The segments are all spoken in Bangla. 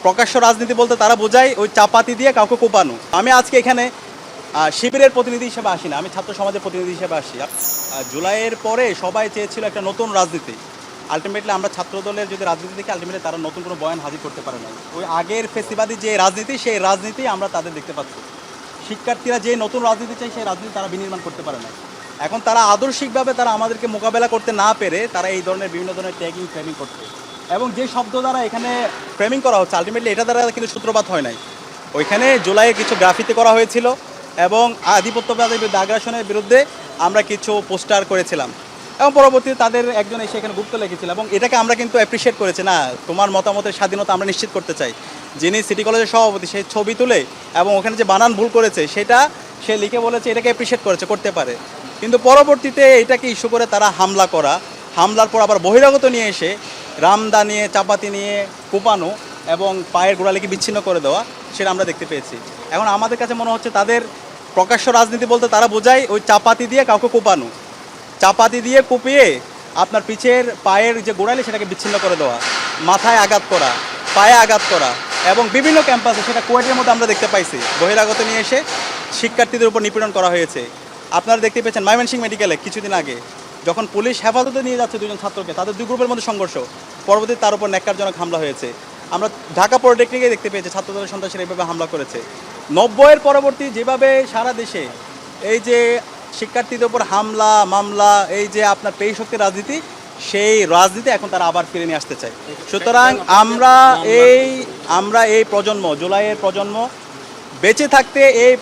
প্রকাশ্য রাজনীতি বলতে তারা বোঝায় ওই চাপাতি দিয়ে কাউকে কোপানো। আমি আজকে এখানে শিবিরের প্রতিনিধি হিসেবে আসি না, আমি ছাত্র সমাজের প্রতিনিধি হিসেবে আসি। জুলাইয়ের পরে সবাই চেয়েছিল একটা নতুন রাজনীতি। আলটিমেটলি আমরা ছাত্র দলের যদি রাজনীতি দেখি, আলটিমেটলি তারা নতুন কোনো বয়ান হাজির করতে পারে না। ওই আগের ফেসিবাদী যে রাজনীতি, সেই রাজনীতি আমরা তাদের দেখতে পাচ্ছি। শিক্ষার্থীরা যে নতুন রাজনীতি চাই, সেই রাজনীতি তারা বিনির্মাণ করতে পারে না। এখন তারা আদর্শিকভাবে তারা আমাদেরকে মোকাবেলা করতে না পেরে তারা এই ধরনের বিভিন্ন ধরনের ট্যাগিং ফ্রেমিং করছে, এবং যে শব্দ দ্বারা এখানে ফ্রেমিং করা হচ্ছে, আলটিমেটলি এটা দ্বারা কিন্তু সূত্রপাত হয় নাই। ওইখানে জুলাইয়ের কিছু গ্রাফিতি করা হয়েছিল এবং আধিপত্যবাদী আগ্রাসনের বিরুদ্ধে আমরা কিছু পোস্টার করেছিলাম, এবং পরবর্তীতে তাদের একজন এসে এখানে গুরুত্ব লেগেছিল, এবং এটাকে আমরা কিন্তু অ্যাপ্রিসিয়েট করেছি। না, তোমার মতামতের স্বাধীনতা আমরা নিশ্চিত করতে চাই। যিনি সিটি কলেজের সভাপতি, সেই ছবি তুলে এবং ওখানে যে বানান ভুল করেছে সেটা সে লিখে বলেছে, এটাকে অ্যাপ্রিসিয়েট করেছে, করতে পারে। কিন্তু পরবর্তীতে এটাকে ইস্যু করে তারা হামলার পর আবার বহিরাগত নিয়ে এসে রামদা নিয়ে, চাপাতি নিয়ে কোপানো এবং পায়ের গোড়ালিকে বিচ্ছিন্ন করে দেওয়া, সেটা আমরা দেখতে পেয়েছি। এখন আমাদের কাছে মনে হচ্ছে তাদের প্রকাশ্য রাজনীতি বলতে তারা বোঝায় ওই চাপাতি দিয়ে কাউকে কোপানো, চাপাতি দিয়ে কুপিয়ে আপনার পিছের পায়ের যে গোড়ালি সেটাকে বিচ্ছিন্ন করে দেওয়া, মাথায় আঘাত করা, পায়ে আঘাত করা, এবং বিভিন্ন ক্যাম্পাসে, সেটা কুয়েটের মধ্যে আমরা দেখতে পাইছি, বহিরাগত নিয়ে এসে শিক্ষার্থীদের উপর নিপীড়ন করা হয়েছে। আপনারা দেখতে পেয়েছেন ময়মনসিংহ মেডিকেলে কিছুদিন আগে যখন পুলিশ হেফাজতে নিয়ে যাচ্ছে দুজন ছাত্রকে, তাদের দুই গ্রুপের মধ্যে সংঘর্ষ, পরবর্তীতে তার উপর ন্যাক্কারজনক হামলা হয়েছে। আমরা ঢাকা পলিটেকনিকে দেখতে পেয়েছি ছাত্রদলের সন্ত্রাসীরা এইভাবে হামলা করেছে। 90-এর পরবর্তী যেভাবে সারা দেশে এই যে শিক্ষার্থীদের উপর হামলা মামলা, এই যে আপনার পেশী শক্তির রাজনীতি, সেই রাজনীতি এখন তারা আবার ফিরে নিয়ে আসতে চায়। সুতরাং আমরা এই প্রজন্ম, জুলাইয়ের প্রজন্ম বেঁচে থাকতে এই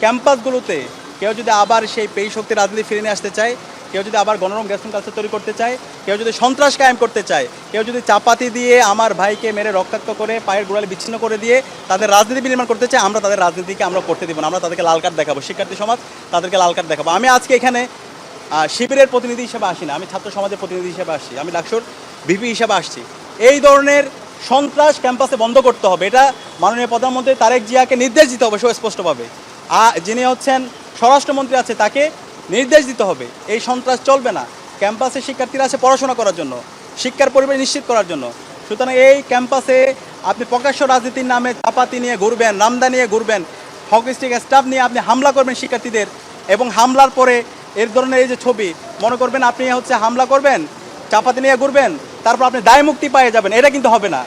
ক্যাম্পাসগুলোতে কেউ যদি আবার সেই পেশী শক্তির রাজনীতি ফিরে নিয়ে আসতে চায়, কেউ যদি আবার গণরম গ্যাসন কালচার তৈরি করতে চায়, কেউ যদি সন্ত্রাস কায়েম করতে চায়, কেউ যদি চাপাতি দিয়ে আমার ভাইকে মেরে রক্তাক্ত করে পায়ের গোড়ালি বিচ্ছিন্ন করে দিয়ে তাদের রাজনীতি বিনির্মাণ করতে চায়, আমরা তাদের রাজনীতিকে আমরা করতে দেবো না। আমরা তাদেরকে লাল কার্ড দেখাবো, শিক্ষার্থী সমাজ তাদেরকে লাল কার্ড দেখাবো। আমি আজকে এখানে শিবিরের প্রতিনিধি হিসেবে আসি না, আমি ছাত্র সমাজের প্রতিনিধি হিসেবে আসছি, আমি ডাকসুর ভিপি হিসেবে আসছি। এই ধরনের সন্ত্রাস ক্যাম্পাসে বন্ধ করতে হবে, এটা মাননীয় প্রধানমন্ত্রী তারেক জিয়াকে নির্দেশ দিতে হবে সুস্পষ্টভাবে। যিনি হচ্ছেন স্বরাষ্ট্রমন্ত্রী আছে, তাকে নির্দেশ দিতে হবে এই সন্ত্রাস চলবে না। ক্যাম্পাসে শিক্ষার্থীরা আছে পড়াশোনা করার জন্য, শিক্ষার পরিবেশ নিশ্চিত করার জন্য। সুতরাং এই ক্যাম্পাসে আপনি প্রকাশ্য রাজনীতির নামে চাপাতি নিয়ে ঘুরবেন, রামদা নিয়ে ঘুরবেন, হকিস্টিক স্টাফ নিয়ে আপনি হামলা করবেন শিক্ষার্থীদের, এবং হামলার পরে এর ধরনের এই যে ছবি, মনে করবেন আপনি হামলা করবেন, চাপাতি নিয়ে ঘুরবেন, তারপর আপনি দায় মুক্তি পেয়ে যাবেন, এটা কিন্তু হবে না।